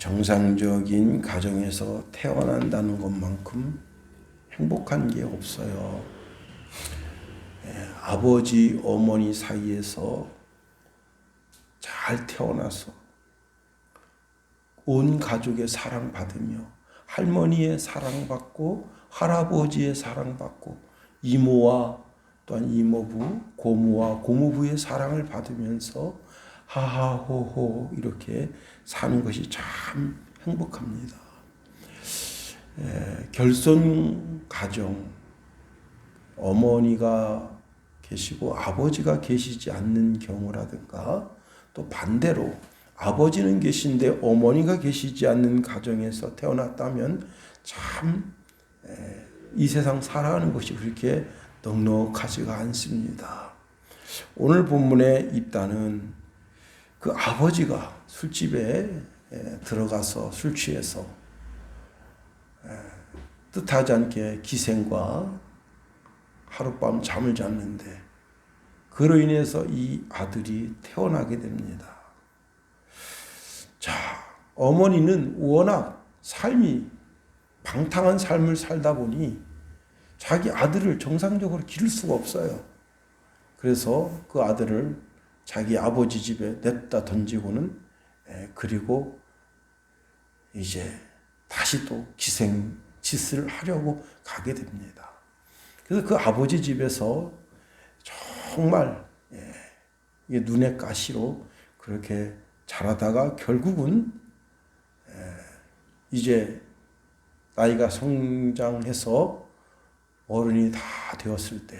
정상적인 가정에서 태어난다는 것만큼 행복한 게 없어요. 아버지, 어머니 사이에서 잘 태어나서 온 가족의 사랑받으며 할머니의 사랑받고 할아버지의 사랑받고 이모와 또한 이모부, 고모와 고모부의 사랑을 받으면서 하하호호 이렇게 사는 것이 참 행복합니다. 결손 가정, 어머니가 계시고 아버지가 계시지 않는 경우라든가 또 반대로 아버지는 계신데 어머니가 계시지 않는 가정에서 태어났다면 참 이 세상 살아가는 것이 그렇게 넉넉하지가 않습니다. 오늘 본문의 입단은 그 아버지가 술집에 들어가서 술 취해서 뜻하지 않게 기생과 하룻밤 잠을 잤는데 그로 인해서 이 아들이 태어나게 됩니다. 자, 어머니는 워낙 삶이 방탕한 삶을 살다 보니 자기 아들을 정상적으로 기를 수가 없어요. 그래서 그 아들을 자기 아버지 집에 냅다 던지고는 그리고 이제 다시 또 기생 짓을 하려고 가게 됩니다. 그래서 그 아버지 집에서 정말 이게 눈의 가시로 그렇게 자라다가 결국은 이제 나이가 성장해서 어른이 다 되었을 때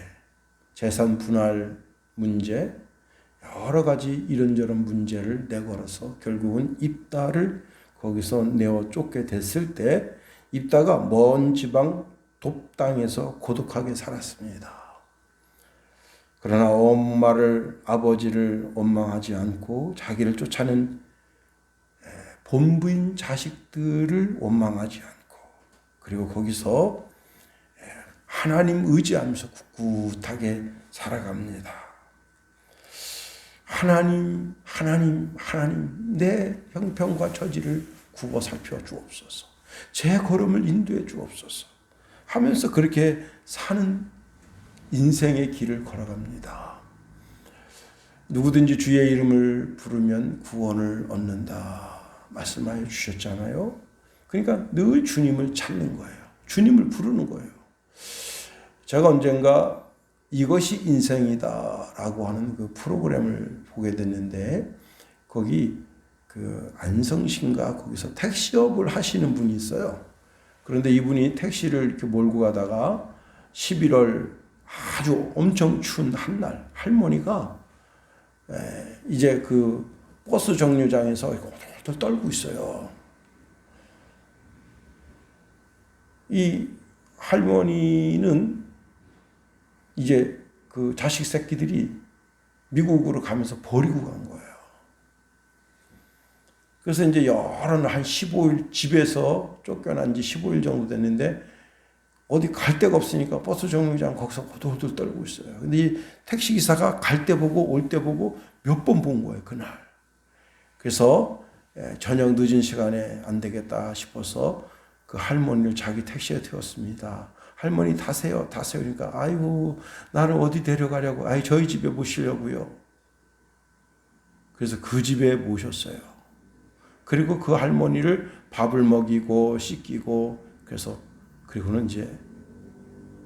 재산 분할 문제 여러 가지 이런저런 문제를 내걸어서 결국은 입다를 거기서 내어 쫓게 됐을 때 입다가 먼 지방 돕당에서 고독하게 살았습니다. 그러나 엄마를 아버지를 원망하지 않고 자기를 쫓아낸 본부인 자식들을 원망하지 않고 그리고 거기서 하나님 의지하면서 꿋꿋하게 살아갑니다. 하나님 내 형편과 처지를 굽어 살펴 주옵소서. 제 걸음을 인도해 주옵소서 하면서 그렇게 사는 인생의 길을 걸어갑니다. 누구든지 주의 이름을 부르면 구원을 얻는다 말씀하여 주셨잖아요. 그러니까 늘 주님을 찾는 거예요. 주님을 부르는 거예요. 제가 언젠가 이것이 인생이다라고 하는 그 프로그램을 보게 됐는데 거기 그 안성시인가 거기서 택시업을 하시는 분이 있어요. 그런데 이분이 택시를 이렇게 몰고 가다가 11월 아주 엄청 추운 한날 할머니가 이제 그 버스 정류장에서 오돌오돌 떨고 있어요. 이 할머니는 이제 그 자식 새끼들이 미국으로 가면서 버리고 간 거예요. 그래서 이제 여러 날 한 15일 집에서 쫓겨난 지 15일 정도 됐는데 어디 갈 데가 없으니까 버스 정류장 거기서 호들호들 떨고 있어요. 근데 이 택시기사가 갈 때 보고 올 때 보고 몇 번 본 거예요, 그날. 그래서 저녁 늦은 시간에 안 되겠다 싶어서 그 할머니를 자기 택시에 태웠습니다. 할머니 타세요. 그러니까 아이고 나를 어디 데려가려고. 저희 집에 모시려고요. 그래서 그 집에 모셨어요. 그리고 그 할머니를 밥을 먹이고 씻기고 그래서 그리고는 이제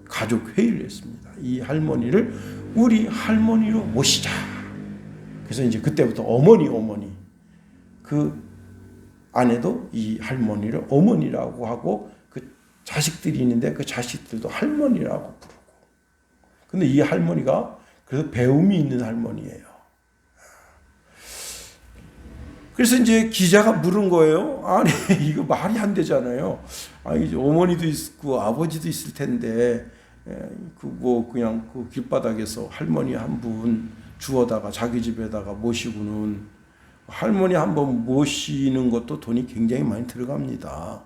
가족 회의를 했습니다. 이 할머니를 우리 할머니로 모시자. 그래서 이제 그때부터 어머니 그 아내도 이 할머니를 어머니라고 하고 그 자식들이 있는데 그 자식들도 할머니라고 부르고. 근데 이 할머니가 그래서 배움이 있는 할머니예요. 그래서 이제 기자가 물은 거예요. 아니 이거 말이 안 되잖아요. 아니 어머니도 있고 아버지도 있을 텐데 그 뭐 그냥 그 길바닥에서 할머니 한 분 주워다가 자기 집에다가 모시고는 할머니 한 번 모시는 것도 돈이 굉장히 많이 들어갑니다.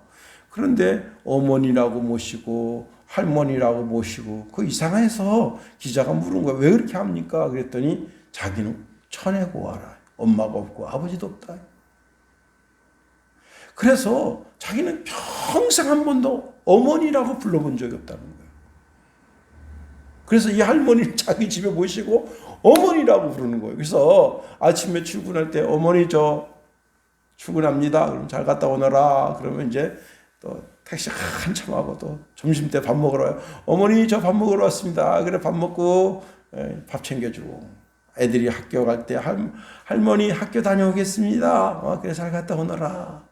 그런데 어머니라고 모시고 할머니라고 모시고 그 이상해서 기자가 물은 거예요. 왜 그렇게 합니까? 그랬더니 자기는 쳐내고 와라. 엄마가 없고 아버지도 없다. 그래서 자기는 평생 한 번도 어머니라고 불러본 적이 없다는 거예요. 그래서 이 할머니를 자기 집에 모시고 어머니라고 부르는 거예요. 그래서 아침에 출근할 때 어머니 저 출근합니다. 그럼 잘 갔다 오너라. 그러면 이제 또 택시 한참 하고 또 점심 때 밥 먹으러 와요. 어머니 저 밥 먹으러 왔습니다. 그래 밥 먹고 밥 챙겨주고 애들이 학교 갈 때 할머니 학교 다녀오겠습니다. 그래 잘 갔다 오너라.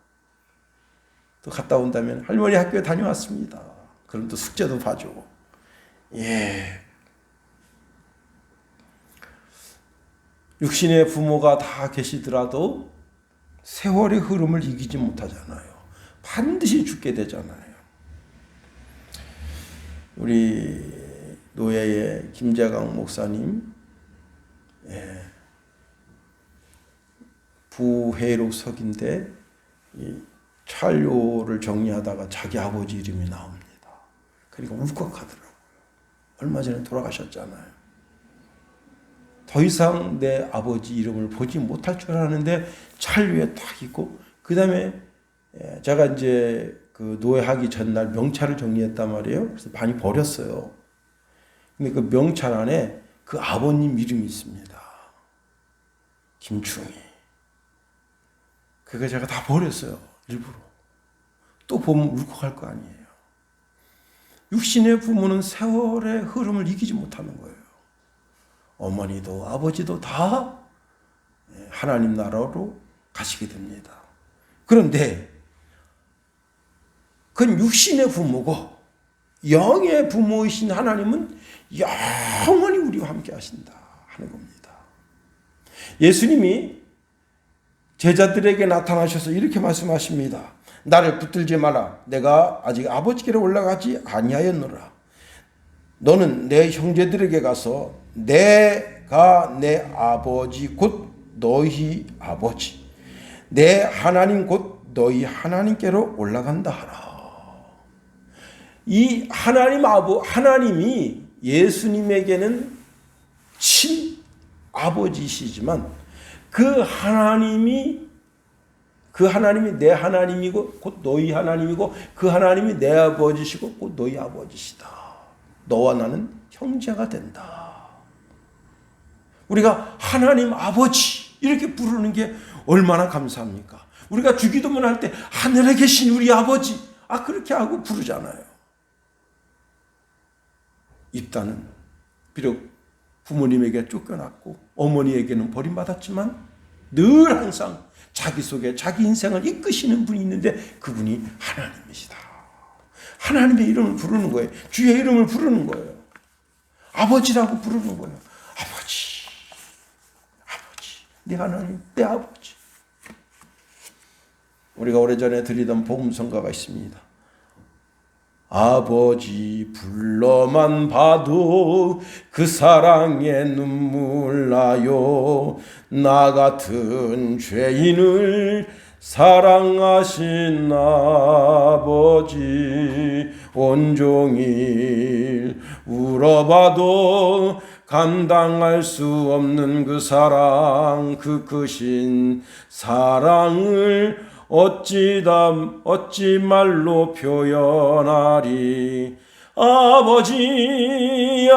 또 갔다 온다면 할머니 학교에 다녀왔습니다. 그럼 또 숙제도 봐주고. 예. 육신의 부모가 다 계시더라도 세월의 흐름을 이기지 못하잖아요. 반드시 죽게 되잖아요. 우리 노예의 김재강 목사님 부회록석인데 찰료를 정리하다가 자기 아버지 이름이 나옵니다. 그러니까 울컥하더라고요. 얼마 전에 돌아가셨잖아요. 더 이상 내 아버지 이름을 보지 못할 줄 알았는데 찰류에 딱 있고, 그 다음에 제가 이제 그 노예하기 전날 명찰을 정리했단 말이에요. 그래서 많이 버렸어요. 근데 그 명찰 안에 그 아버님 이름이 있습니다. 김충희. 그거 제가 다 버렸어요. 일부러. 또 보면 울컥할 거 아니에요. 육신의 부모는 세월의 흐름을 이기지 못하는 거예요. 어머니도 아버지도 다 하나님 나라로 가시게 됩니다. 그런데 그건 육신의 부모고 영의 부모이신 하나님은 영원히 우리와 함께 하신다 하는 겁니다. 예수님이 제자들에게 나타나셔서 이렇게 말씀하십니다. 나를 붙들지 마라. 내가 아직 아버지께로 올라가지 아니하였노라. 너는 내 형제들에게 가서 내가 내 아버지 곧 너희 아버지, 내 하나님 곧 너희 하나님께로 올라간다 하라. 이 하나님이 예수님에게는 친 아버지시지만 그 하나님이 내 하나님이고 곧 너희 하나님이고 그 하나님이 내 아버지시고 곧 너희 아버지시다. 너와 나는 형제가 된다. 우리가 하나님 아버지 이렇게 부르는 게 얼마나 감사합니까? 우리가 주기도문 할 때 하늘에 계신 우리 아버지 그렇게 하고 부르잖아요. 입다는 비록 부모님에게 쫓겨났고 어머니에게는 버림받았지만 늘 항상 자기 속에 자기 인생을 이끄시는 분이 있는데 그분이 하나님이시다. 하나님의 이름을 부르는 거예요. 주의 이름을 부르는 거예요. 아버지라고 부르는 거예요. 아버지, 내 하나님, 내 아버지. 우리가 오래전에 드리던 복음성가가 있습니다. 아버지 불러만 봐도 그 사랑에 눈물 나요. 나 같은 죄인을 사랑하신 아버지 온종일 울어봐도 감당할 수 없는 그 사랑, 그 크신 사랑을 어찌 말로 표현하리. 아버지 내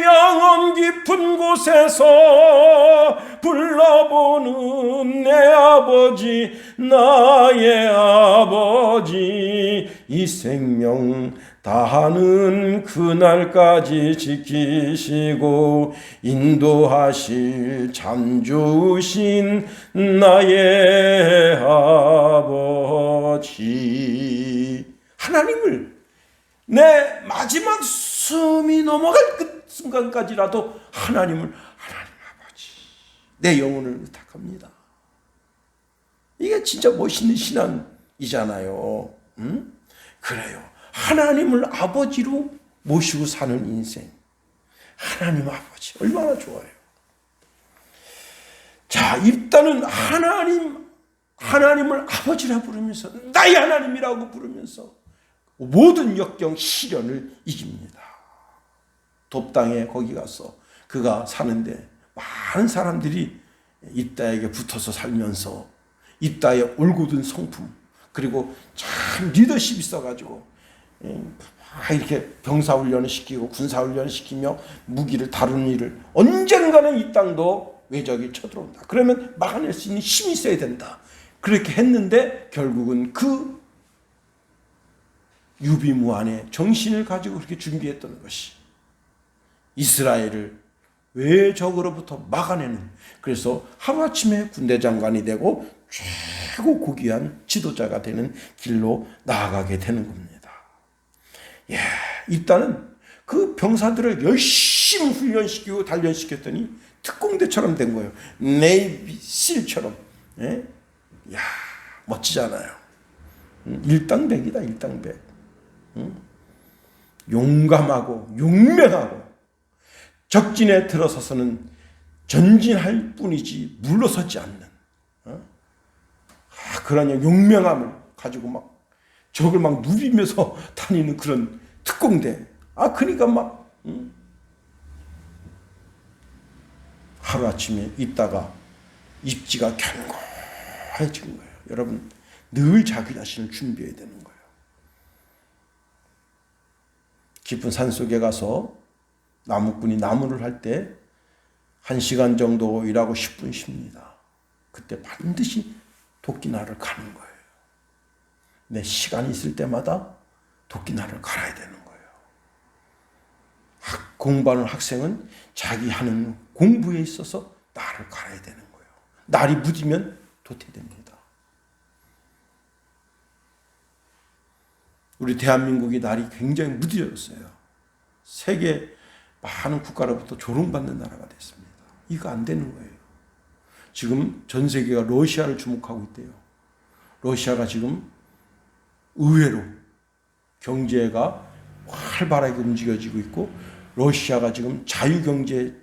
영혼 깊은 곳에서 불러보는 내 아버지, 나의 아버지, 이 생명 다하는 그날까지 지키시고 인도하실 참 좋으신 나의 아버지. 하나님을 내 마지막 숨이 넘어갈 그 순간까지라도 하나님 아버지, 내 영혼을 의탁합니다. 이게 진짜 멋있는 신앙이잖아요. 그래요. 하나님을 아버지로 모시고 사는 인생. 하나님 아버지 얼마나 좋아요. 자, 일단은 하나님을 아버지라 부르면서 나의 하나님이라고 부르면서 모든 역경 시련을 이깁니다. 돕당에 거기 가서 그가 사는데 많은 사람들이 입다에게 붙어서 살면서 입다의 올곧은 성품, 그리고 참 리더십이 있어가지고 이렇게 병사훈련을 시키고 군사훈련을 시키며 무기를 다루는 일을, 언젠가는 이 땅도 외적이 쳐들어온다. 그러면 막아낼 수 있는 힘이 있어야 된다. 그렇게 했는데 결국은 그 유비무환의 정신을 가지고 그렇게 준비했던 것이 이스라엘을 외적으로부터 막아내는, 그래서 하루아침에 군대 장관이 되고 최고 고귀한 지도자가 되는 길로 나아가게 되는 겁니다. 일단은 그 병사들을 열심히 훈련시키고 단련시켰더니 특공대처럼 된 거예요. 네이비 실처럼. 멋지잖아요. 일당백이다, 일당백. 용감하고 용맹하고 적진에 들어서서는 전진할 뿐이지 물러서지 않는 그런 용맹함을 가지고 막 적을 막 누비면서 다니는 그런 특공대. 그러니까 막 하루아침에 있다가 입지가 견고해진 거예요. 여러분, 늘 자기 자신을 준비해야 되는 거예요. 깊은 산속에 가서 나무꾼이 나무를 할 때 1시간 정도 일하고 10분 쉽니다. 그때 반드시 도끼날을 가는 거예요. 내 시간이 있을 때마다 도끼날을 갈아야 되는 거예요. 공부하는 학생은 자기 하는 공부에 있어서 날을 갈아야 되는 거예요. 날이 무디면 도태됩니다. 우리 대한민국이 날이 굉장히 무뎌졌어요. 세계 많은 국가로부터 조롱받는 나라가 됐습니다. 이거 안 되는 거예요. 지금 전 세계가 러시아를 주목하고 있대요. 러시아가 지금 의외로 경제가 활발하게 움직여지고 있고, 러시아가 지금 자유경제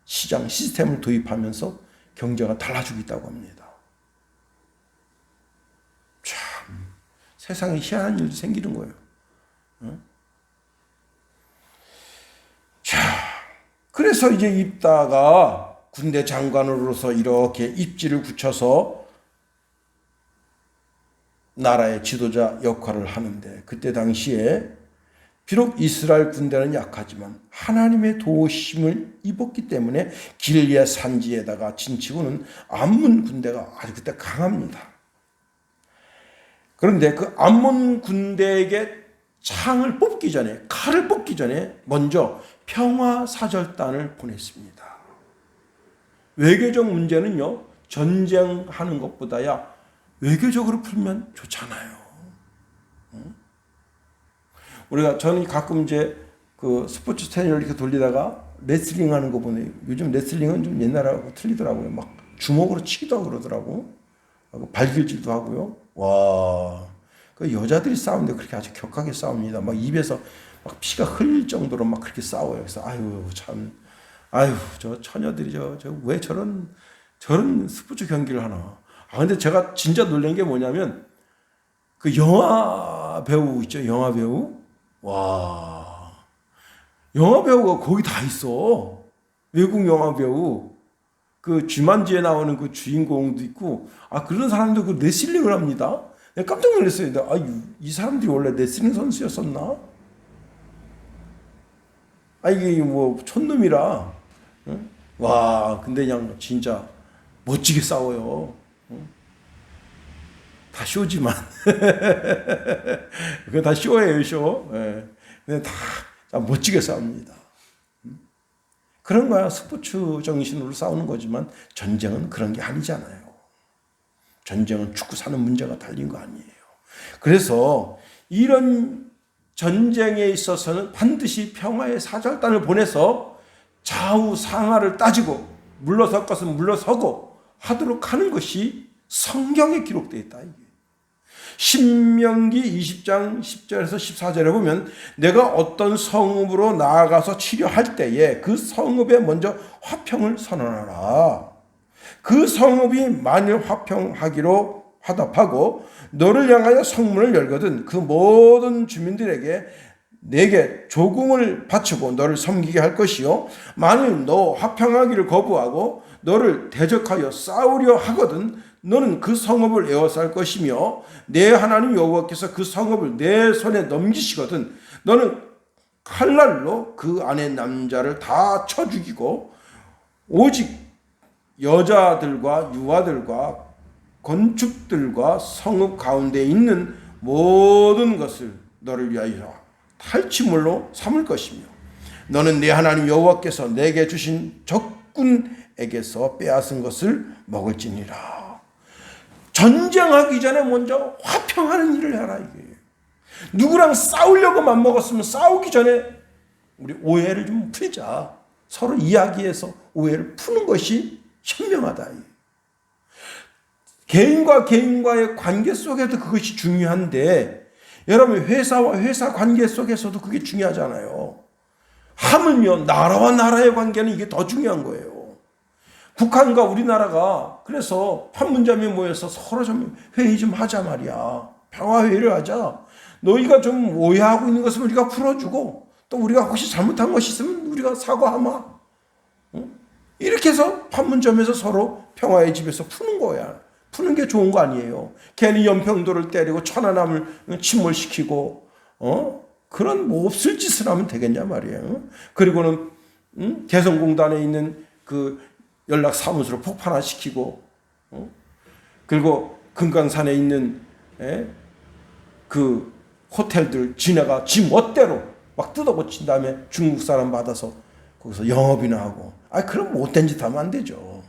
시장 시스템을 도입하면서 경제가 달라지고 있다고 합니다. 참 세상에 희한한 일도 생기는 거예요. 그래서 이제 입다가 군대 장관으로서 이렇게 입지를 굳혀서 나라의 지도자 역할을 하는데, 그때 당시에 비록 이스라엘 군대는 약하지만 하나님의 도우심을 입었기 때문에 길리앗 산지에다가 진치고는 암몬 군대가 아주 그때 강합니다. 그런데 그 암몬 군대에게 창을 뽑기 전에, 칼을 뽑기 전에 먼저 평화사절단을 보냈습니다. 외교적 문제는요, 전쟁하는 것보다야 외교적으로 풀면 좋잖아요. 저는 가끔 이제 그 스포츠 채널을 이렇게 돌리다가 레슬링 하는 거 보네. 요즘 레슬링은 좀 옛날하고 틀리더라고요. 막 주먹으로 치기도 하고 그러더라고. 발길질도 하고요. 와, 그 여자들이 싸우는데 그렇게 아주 격하게 싸웁니다. 막 입에서 막 피가 흘릴 정도로 막 그렇게 싸워요. 그래서 저 처녀들이 저 왜 저런 스포츠 경기를 하나. 근데 제가 진짜 놀란 게 뭐냐면, 그 영화 배우 있죠, 영화 배우. 와, 영화 배우가 거기 다 있어. 외국 영화 배우. 그 주만지에 나오는 그 주인공도 있고, 그런 사람도 그 레슬링을 합니다. 내가 깜짝 놀랐어요. 이 사람들이 원래 레슬링 선수였었나? 이게 뭐 촌놈이라. 응? 와, 근데 그냥 진짜 멋지게 싸워요. 응? 다 쇼지만. 그건 다 쇼예요, 쇼. 근데 다 멋지게 싸웁니다. 그런 거야. 스포츠 정신으로 싸우는 거지만 전쟁은 그런 게 아니잖아요. 전쟁은 죽고 사는 문제가 달린 거 아니에요. 그래서 이런 전쟁에 있어서는 반드시 평화의 사절단을 보내서 좌우 상하를 따지고 물러설 것은 물러서고 하도록 하는 것이 성경에 기록되어 있다. 이게. 신명기 20장 10절에서 14절에 보면, 내가 어떤 성읍으로 나아가서 치료할 때에 그 성읍에 먼저 화평을 선언하라. 그 성읍이 만일 화평하기로 화답하고 너를 향하여 성문을 열거든 그 모든 주민들에게 내게 조공을 바치고 너를 섬기게 할 것이요, 만일 너 화평하기를 거부하고 너를 대적하여 싸우려 하거든 너는 그 성읍을 에워쌀 것이며 내 하나님 여호와께서 그 성읍을 내 손에 넘기시거든 너는 칼날로 그 안에 남자를 다 쳐 죽이고 오직 여자들과 유아들과 건축들과 성읍 가운데 있는 모든 것을 너를 위하여 탈취물로 삼을 것이며 너는 내 하나님 여호와께서 내게 주신 적군에게서 빼앗은 것을 먹을지니라. 전쟁하기 전에 먼저 화평하는 일을 해라 이게. 누구랑 싸우려고 맘먹었으면 싸우기 전에 우리 오해를 좀 풀자. 서로 이야기해서 오해를 푸는 것이 현명하다. 개인과 개인과의 관계 속에도 그것이 중요한데 여러분 회사와 회사 관계 속에서도 그게 중요하잖아요. 하물며 나라와 나라의 관계는 이게 더 중요한 거예요. 북한과 우리나라가 그래서 판문점에 모여서 서로 좀 회의 좀 하자 말이야. 평화회의를 하자. 너희가 좀 오해하고 있는 것을 우리가 풀어주고 또 우리가 혹시 잘못한 것이 있으면 우리가 사과하마. 이렇게 해서 판문점에서 서로 평화의 집에서 푸는 거야. 푸는 게 좋은 거 아니에요. 괜히 연평도를 때리고 천안함을 침몰시키고 그런 뭐 없을 짓을 하면 되겠냐 말이에요. 그리고는 개성공단에 있는 그 연락사무소를 폭파시키고 그리고 금강산에 있는 그 호텔들 지네가 지 멋대로 막 뜯어고친 다음에 중국 사람 받아서 거기서 영업이나 하고 그럼 못된 짓 하면 안 되죠.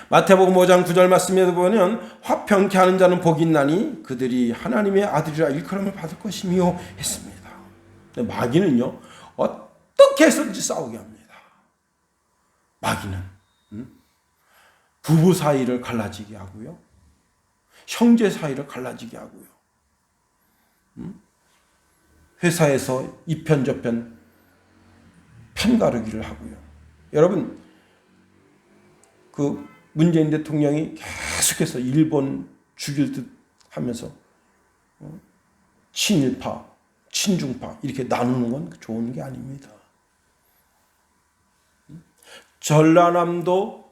마태복음 5장 9절 말씀에 보면 화평케 하는 자는 복이 있나니 그들이 하나님의 아들이라 일컬음을 받을 것이며 했습니다. 마귀는요 어떻게 해서든지 싸우게 합니다. 마귀는 부부 사이를 갈라지게 하고요. 형제 사이를 갈라지게 하고요. 회사에서 이편 저편 편가르기를 하고요. 여러분 그 문재인 대통령이 계속해서 일본 죽일 듯 하면서 친일파, 친중파 이렇게 나누는 건 좋은 게 아닙니다. 전라남도,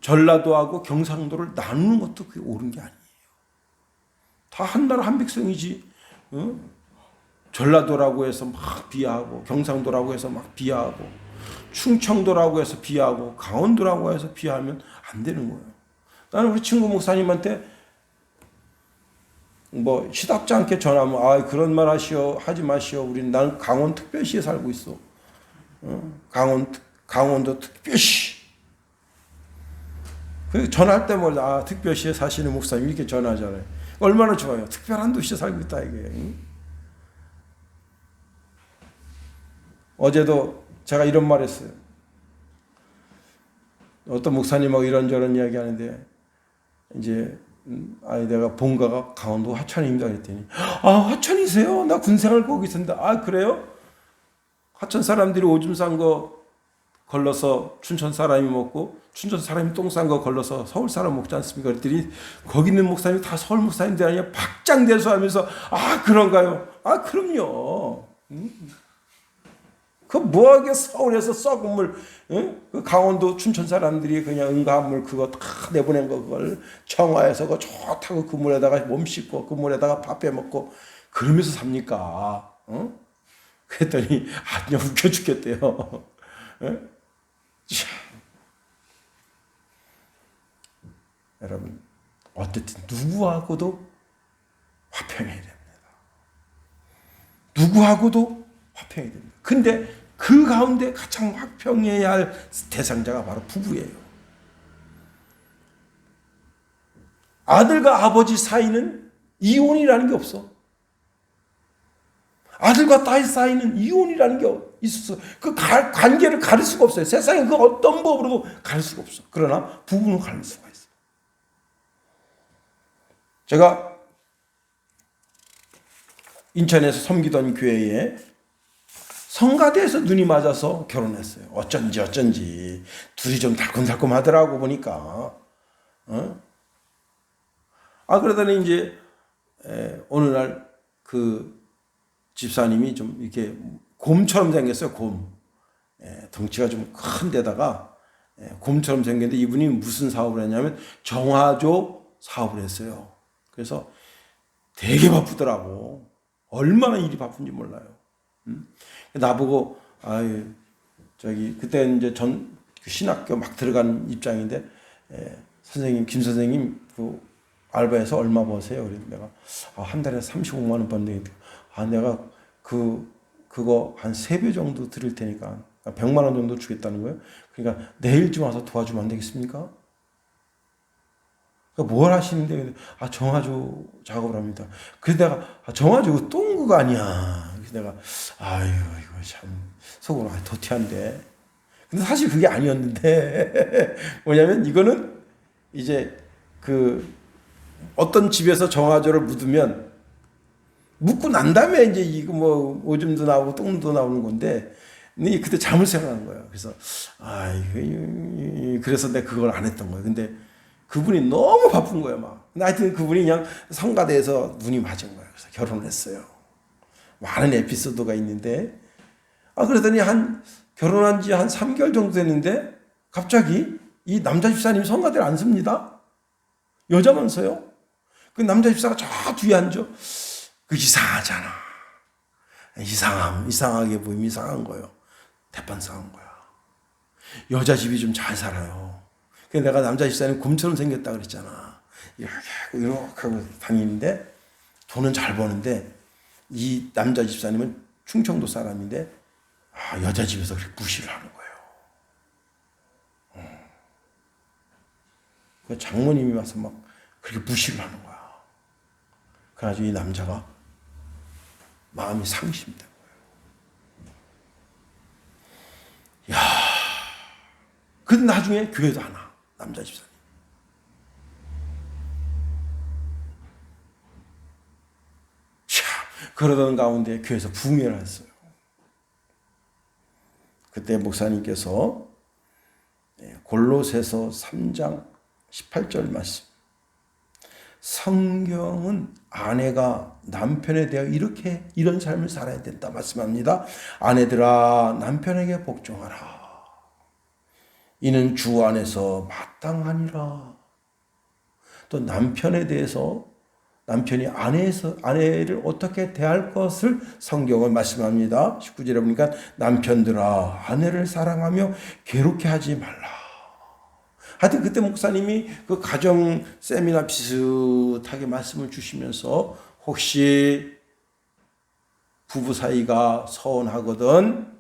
전라도하고 경상도를 나누는 것도 그게 옳은 게 아니에요. 다 한 나라 한 백성이지. 전라도라고 해서 막 비하하고 경상도라고 해서 막 비하하고 충청도라고 해서 비하하고 강원도라고 해서 비하하면 안 되는 거예요. 나는 우리 친구 목사님한테 뭐 시답지 않게 전화하면 그런 말 하지 마시오. 우리는 나는 강원 특별시에 살고 있어. 강원도 특별시. 그 전화할 때마다 특별시에 사시는 목사님 이렇게 전화하잖아요. 얼마나 좋아요. 특별한 도시에 살고 있다 이게. 어제도 제가 이런 말 했어요. 어떤 목사님하고 이런저런 이야기 하는데 이제 내가 본가가 강원도 화천입니다 그랬더니 화천이세요? 나 군생활 거기 있었는데 그래요? 화천 사람들이 오줌 싼 거 걸러서 춘천 사람이 먹고 춘천 사람이 똥 싼 거 걸러서 서울 사람 먹지 않습니까? 그랬더니 거기 있는 목사님이 다 서울 목사님들 아니야 박장대소하면서 그런가요? 그럼요. 그 뭐하게 서울에서 썩은 물, 그 강원도 춘천 사람들이 그냥 응가한 물 그거 다 내보낸 거 그걸 청화해서 그거 좋다고 그 물에다가 몸 씻고 그 물에다가 밥 빼먹고 그러면서 삽니까? 그랬더니 그냥 웃겨 죽겠대요. 여러분 어쨌든 누구하고도 화평해야 됩니다. 누구하고도 화평해야 됩니다. 근데 그 가운데 가장 화평해야 할 대상자가 바로 부부예요. 아들과 아버지 사이는 이혼이라는 게 없어. 아들과 딸 사이는 이혼이라는 게 있었어. 그 관계를 가릴 수가 없어요. 세상에 그 어떤 법으로도 가릴 수가 없어. 그러나 부부는 가릴 수가 있어. 제가 인천에서 섬기던 교회에 성가대에서 눈이 맞아서 결혼했어요. 어쩐지 둘이 좀 달콤달콤 하더라고 보니까. 그러더니 이제 어느 날 그 집사님이 좀 이렇게 곰처럼 생겼어요. 곰. 덩치가 좀 큰 데다가 곰처럼 생겼는데 이분이 무슨 사업을 했냐면 정화조 사업을 했어요. 그래서 되게 바쁘더라고. 얼마나 일이 바쁜지 몰라요. 나보고 아유 저기 그때 이제 전 신학교 막 들어간 입장인데 선생님 김 선생님 그 알바해서 얼마 버세요? 그래서 내가 한 달에 35만 원 버는데 내가 그거 한 3배 정도 드릴 테니까 100만 원 정도 주겠다는 거예요. 그러니까 내일 좀 와서 도와주면 안 되겠습니까? 그러니까 뭘 하시는데 정화조 작업을 합니다. 그래서 내가 정화조 똥구가 아니야. 그래서 내가 아유 이거 참 속으로 도티한데. 근데 사실 그게 아니었는데 뭐냐면 이거는 이제 그 어떤 집에서 정화조를 묻고 난 다음에 이제 이거 뭐 오줌도 나오고 똥도 나오는 건데 그때 잠을 생각한 거예요. 그래서 그래서 내가 그걸 안 했던 거예요. 근데 그분이 너무 바쁜 거예요, 막. 근데 하여튼 그분이 그냥 성가대에서 눈이 맞은 거예요. 그래서 결혼을 했어요. 많은 에피소드가 있는데 그러더니 결혼한 지 한 3개월 정도 됐는데 갑자기 이 남자 집사님이 성가대를 안 섭니다. 여자만 서요. 그 남자 집사가 저 뒤에 앉아. 그 이상하잖아. 이상하게 보이면 이상한 거예요. 대판상한 거야. 여자 집이 좀 잘 살아요. 그래서 내가 남자 집사님 곰처럼 생겼다 그랬잖아. 이렇게 하고 다니는데 돈은 잘 버는데 이 남자 집사님은 충청도 사람인데 여자 집에서 그렇게 무시를 하는 거예요. 그 장모님이 와서 막 그렇게 무시를 하는 거야. 그래가지고 이 남자가 마음이 상심된 거예요. 근데 나중에 교회도 하나, 남자 집사님. 그러던 가운데 교회에서 부흥회를 했어요. 그때 목사님께서 골로새서 3장 18절 말씀. 성경은 아내가 남편에 대해 이런 삶을 살아야 된다 말씀합니다. 아내들아 남편에게 복종하라. 이는 주 안에서 마땅하니라. 또 남편에 대해서 남편이 아내를 어떻게 대할 것을 성경은 말씀합니다. 19절에 보니까 남편들아 아내를 사랑하며 괴롭게 하지 말라. 하여튼 그때 목사님이 그 가정 세미나 비슷하게 말씀을 주시면서 혹시 부부 사이가 서운하거든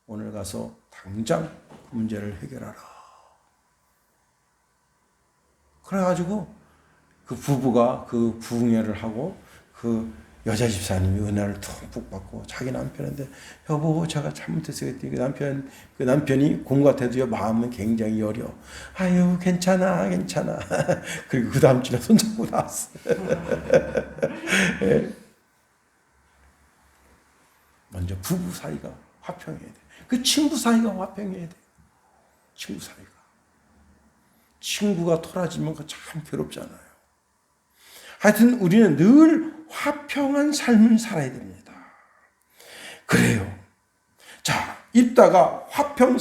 오늘 가서 당장 문제를 해결하라. 그래가지고 그 부부가 그 부흥회를 하고 그 여자 집사님이 은혜를 듬뿍 받고 자기 남편한테 여보 제가 잘못했어요. 그 남편이 곰 같아도요 마음은 굉장히 여려. 아유 괜찮아. 그리고 그 다음 주에 손잡고 나왔어. 먼저 부부 사이가 화평해야 돼. 그 친구 사이가 화평해야 돼. 친구 사이가. 친구가 토라지면 참 괴롭잖아요. 하여튼 우리는 늘 화평한 삶을 살아야 됩니다. 그래요. 자, 입다가 화평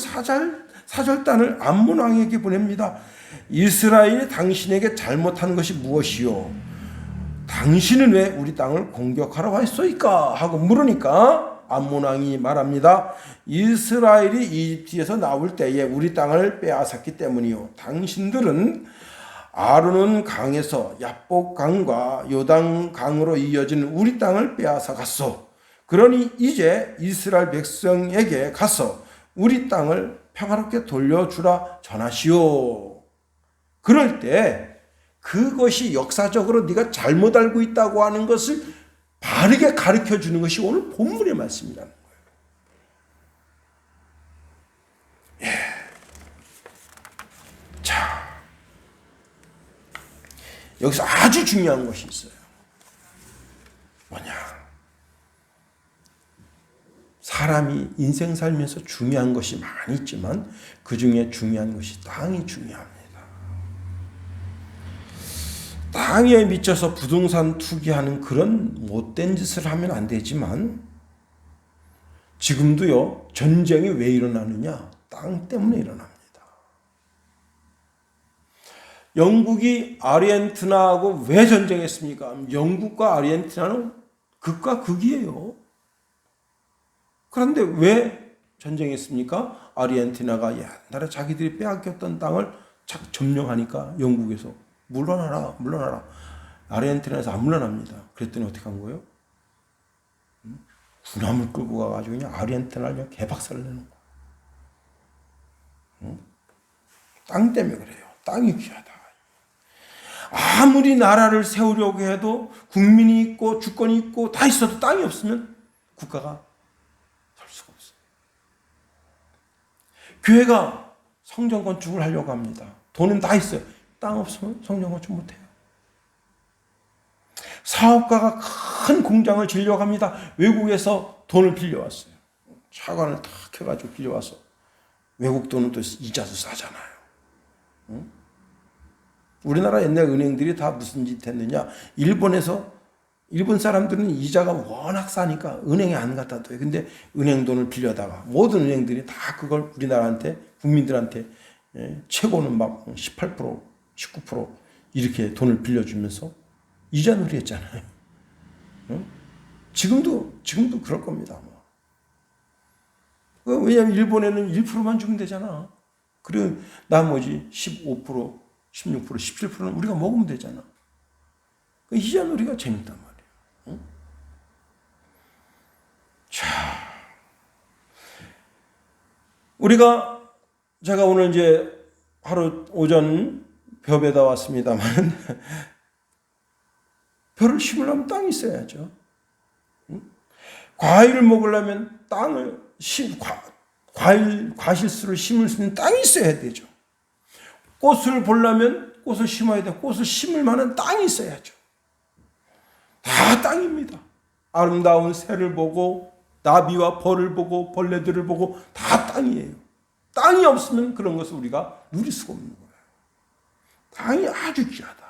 사절단을 암몬 왕에게 보냅니다. 이스라엘이 당신에게 잘못한 것이 무엇이요? 당신은 왜 우리 땅을 공격하러 왔소이까? 하고 물으니까 암몬 왕이 말합니다. 이스라엘이 이집트에서 나올 때에 우리 땅을 빼앗았기 때문이요. 당신들은 아론은 강에서 야복강과 요단강으로 이어지는 우리 땅을 빼앗아 갔소. 그러니 이제 이스라엘 백성에게 가서 우리 땅을 평화롭게 돌려주라 전하시오. 그럴 때 그것이 역사적으로 네가 잘못 알고 있다고 하는 것을 바르게 가르쳐 주는 것이 오늘 본문의 말씀이라는 거예요. 자, 여기서 아주 중요한 것이 있어요. 뭐냐? 사람이 인생 살면서 중요한 것이 많이 있지만 그 중에 중요한 것이 땅이 중요합니다. 땅에 미쳐서 부동산 투기하는 그런 못된 짓을 하면 안 되지만 지금도요 전쟁이 왜 일어나느냐? 땅 때문에 일어납니다. 영국이 아르헨티나하고 왜 전쟁했습니까? 영국과 아르헨티나는 극과 극이에요. 그런데 왜 전쟁했습니까? 아르헨티나가 옛날에 자기들이 빼앗겼던 땅을 착 점령하니까 영국에서 물러나라, 물러나라. 아르헨티나에서 안 물러납니다. 그랬더니 어떻게 한 거예요? 군함을 끌고 가가지고 그냥 아르헨티나를 그냥 개박살을 내는 거예요. 땅 때문에 그래요. 땅이 귀하다. 아무리 나라를 세우려고 해도 국민이 있고 주권이 있고 다 있어도 땅이 없으면 국가가 설 수가 없어요. 교회가 성전 건축을 하려고 합니다. 돈은 다 있어요. 땅 없으면 성전 건축 못해요. 사업가가 큰 공장을 지으려고 합니다. 외국에서 돈을 빌려왔어요. 차관을 다 켜가지고 빌려와서 외국 돈은 또 이자도 싸잖아요. 응? 우리나라 옛날 은행들이 다 무슨 짓 했느냐. 일본 사람들은 이자가 워낙 싸니까 은행에 안 갖다 둬요. 근데 은행 돈을 빌려다가 모든 은행들이 다 그걸 우리나라한테 국민들한테 최고는 막 18%, 19% 이렇게 돈을 빌려주면서 이자 놀이 했잖아요. 응? 지금도 그럴 겁니다. 왜냐하면 일본에는 1%만 주면 되잖아. 그리고 나머지 15%, 16%, 17%는 우리가 먹으면 되잖아. 이자 놀이가 재밌단 말이에요. 응? 자, 제가 오늘 이제 하루 오전 벼베다 왔습니다만 벼를 심으려면 땅이 있어야죠. 응? 과일을 먹으려면 과실수를 심을 수 있는 땅이 있어야 되죠. 꽃을 보려면 꽃을 심어야 돼. 꽃을 심을 만한 땅이 있어야죠. 다 땅입니다. 아름다운 새를 보고 나비와 벌을 보고 벌레들을 보고 다 땅이에요. 땅이 없으면 그런 것을 우리가 누릴 수가 없는 거예요. 땅이 아주 귀하다.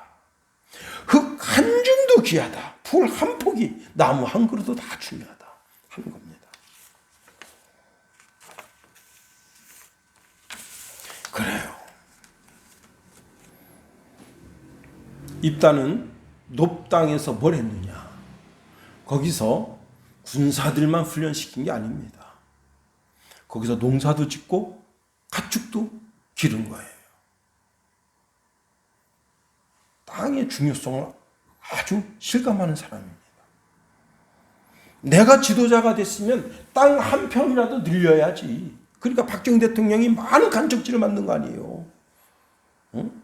흙 한 줌도 귀하다. 풀 한 폭이, 나무 한 그루도 다 중요하다 하는 겁니다. 그래요. 입다는 높땅에서 뭘 했느냐? 거기서 군사들만 훈련시킨 게 아닙니다. 거기서 농사도 짓고 가축도 기른 거예요. 땅의 중요성을 아주 실감하는 사람입니다. 내가 지도자가 됐으면 땅 한 평이라도 늘려야지. 그러니까 박정희 대통령이 많은 간척지를 만든 거 아니에요. 응?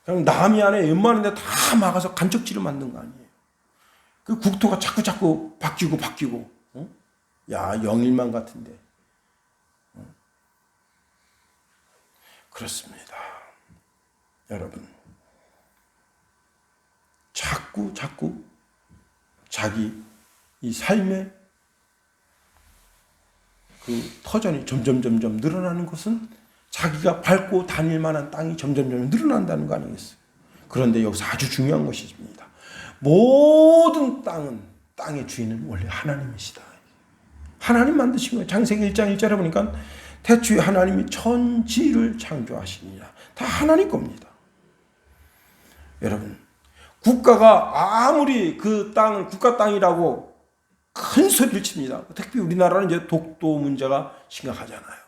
그냥 남해안에 웬만한 데 다 막아서 간척지를 만든 거 아니에요. 그 국토가 자꾸 바뀌고. 응? 야, 영일만 같은데. 응? 그렇습니다. 여러분. 자꾸 자기 이 삶의 그 터전이 점점 늘어나는 것은 자기가 밟고 다닐 만한 땅이 점점 늘어난다는 거 아니겠어요? 그런데 여기서 아주 중요한 것이 있습니다. 모든 땅의 주인은 원래 하나님이시다. 하나님 만드신 거예요. 창세기 1장 1절에 보니까 태초에 하나님이 천지를 창조하시니라. 다 하나님 겁니다. 여러분, 국가가 아무리 그 땅을 국가 땅이라고 큰 소리를 칩니다. 특히 우리나라는 이제 독도 문제가 심각하잖아요.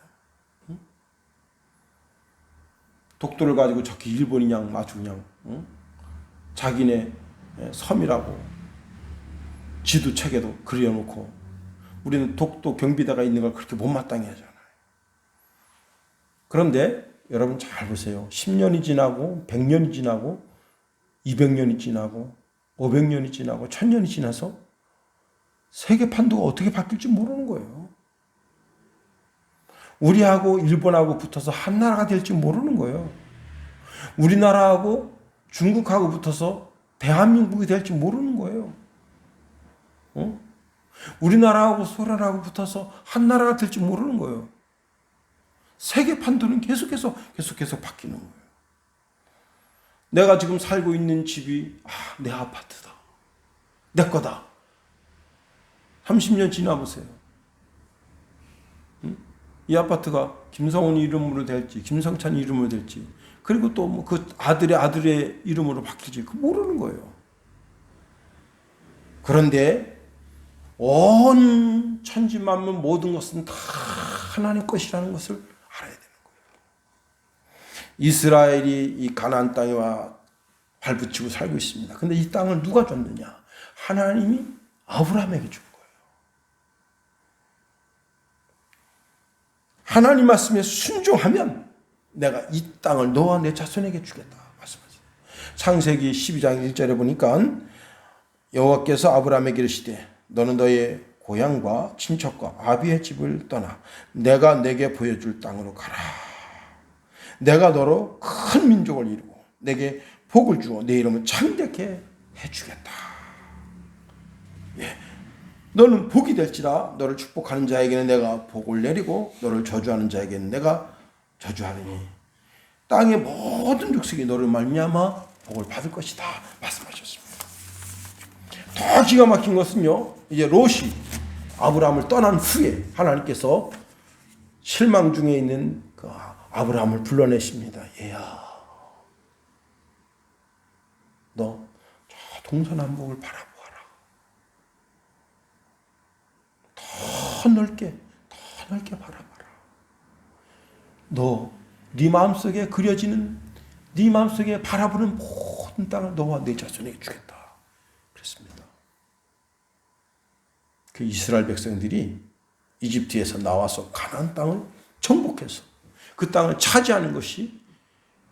독도를 가지고 저기 일본이 그냥 아주 그냥 자기네 섬이라고 지도책에도 그려놓고 우리는 독도 경비대가 있는 걸 그렇게 못마땅해 하잖아요. 그런데 여러분 잘 보세요. 10년이 지나고 100년이 지나고 200년이 지나고 500년이 지나고 1000년이 지나서 세계 판도가 어떻게 바뀔지 모르는 거예요. 우리하고 일본하고 붙어서 한 나라가 될지 모르는 거예요. 우리나라하고 중국하고 붙어서 대한민국이 될지 모르는 거예요. 우리나라하고 소련하고 붙어서 한 나라가 될지 모르는 거예요. 세계 판도는 계속해서 바뀌는 거예요. 내가 지금 살고 있는 집이 내 아파트다. 내 거다. 30년 지나보세요. 이 아파트가 김성훈 이름으로 될지 김성찬 이름으로 될지 그리고 또 뭐 그 아들의 이름으로 바뀔지 그 모르는 거예요. 그런데 온 천지만물 모든 것은 다 하나님 것이라는 것을 알아야 되는 거예요. 이스라엘이 이 가나안 땅에 와 발붙이고 살고 있습니다. 근데 이 땅을 누가 줬느냐? 하나님이 아브라함에게 준 거예요. 하나님 말씀에 순종하면 내가 이 땅을 너와 내 자손에게 주겠다 말씀하세요. 창세기 12장 1절에 보니까 여호와께서 아브라함에게 이르시되 너는 너의 고향과 친척과 아비의 집을 떠나 내가 내게 보여줄 땅으로 가라. 내가 너로 큰 민족을 이루고 내게 복을 주어 내 이름을 창대케 해주겠다. 예. 너는 복이 될지라 너를 축복하는 자에게는 내가 복을 내리고 너를 저주하는 자에게는 내가 저주하리니 땅의 모든 족속이 너를 말미암아 복을 받을 것이다 말씀하셨습니다. 더 기가 막힌 것은요, 이제 롯이 아브라함을 떠난 후에 하나님께서 실망 중에 있는 그 아브라함을 불러내십니다. 얘야, 너 저 동서남북을 바라보아라. 더 넓게 바라봐라. 너 네 마음속에 그려지는 네 마음속에 바라보는 모든 땅을 너와 내 자손에게 주겠다. 그랬습니다. 그 이스라엘 백성들이 이집트에서 나와서 가나안 땅을 정복해서 그 땅을 차지하는 것이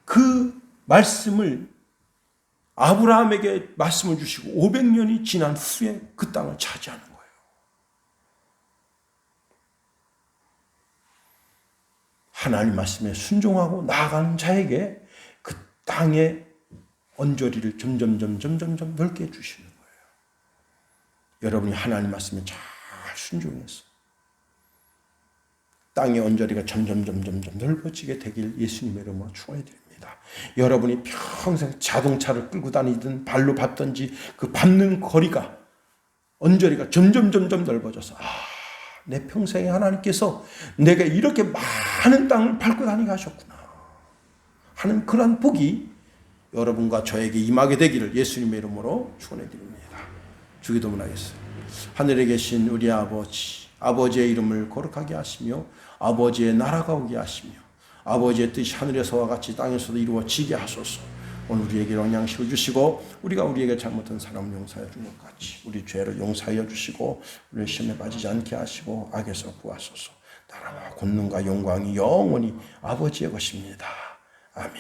그 말씀을 아브라함에게 말씀을 주시고 500년이 지난 후에 그 땅을 차지하는 거예요. 하나님 말씀에 순종하고 나아가는 자에게 그 땅의 언저리를 점점 넓게 해주시는 거예요. 여러분이 하나님 말씀에 잘 순종해서 땅의 언저리가 점점 넓어지게 되길 예수님의 이름으로 축원해드립니다. 여러분이 평생 자동차를 끌고 다니든 발로 밟든지 그 밟는 거리가 언저리가 점점 넓어져서 내 평생에 하나님께서 내가 이렇게 많은 땅을 밟고 다니게 하셨구나 하는 그런 복이 여러분과 저에게 임하게 되기를 예수님의 이름으로 축원해드립니다. 주기도문 하겠습니다. 하늘에 계신 우리 아버지, 아버지의 이름을 거룩하게 하시며 아버지의 나라가 오게 하시며 아버지의 뜻이 하늘에서와 같이 땅에서도 이루어지게 하소서. 오늘 우리에게 영양식을 주시고 우리가 우리에게 잘못한 사람을 용서해 준 것 같이 우리 죄를 용서하여 주시고 우리를 시험에 빠지지 않게 하시고 악에서 구하소서. 나라와 권능과 영광이 영원히 아버지의 것입니다. 아멘.